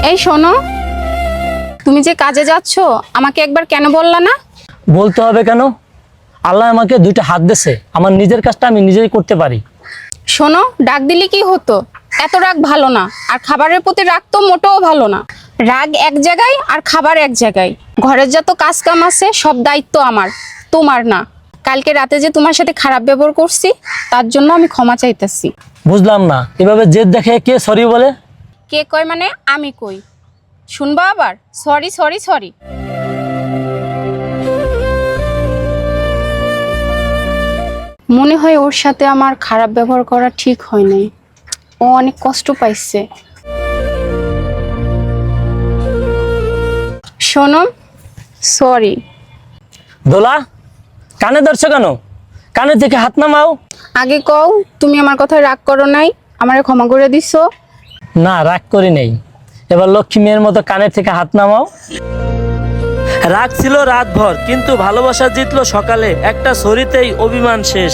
এই শোনো, তুমি যে কাজে যাচ্ছ আমাকে একবার কেন বললা না? বলতে হবে কেন? আল্লাহ আমাকে দুইটা হাত দিয়েছে, আমার নিজের কাজটা আমি নিজেই করতে পারি। শোনো, ডাক দিলে কি হতো? এত রাগ ভালো না, আর খাবারের প্রতি রাগ তো মোটেও ভালো না। রাগ এক জায়গায় আর খাবার এক জায়গায়। ঘরের যত কাজ কাম আছে সব দায়িত্ব আমার, তোমার না। কালকে রাতে যে তোমার সাথে খারাপ ব্যবহার করছি তার জন্য আমি ক্ষমা চাইতেছি। বুঝলাম না, এভাবে জেদ দেখে কে সরি বলে? কে কয় মানে আমি কই? শুনবা আবার সরি সরি সরি। মনে হয় ওর সাথে আমার খারাপ ব্যবহার করা ঠিক হয় নাই। ও অনেক কষ্ট পাইছে। শোনো, সরি। দোলা, কানে ধরছো কেন? কানে থেকে হাত নামাও। আগে কও, তুমি আমার কথায় রাগ করো নাই? আমারে ক্ষমা করে দিছো? না, রাগ করি নেই। এবার লক্ষ্মী মেয়ের মতো কানের থেকে হাত নামাও। রাগ ছিল রাতভর, কিন্তু ভালোবাসা জিতলো সকালে। একটা সরিতেই অভিমান শেষ।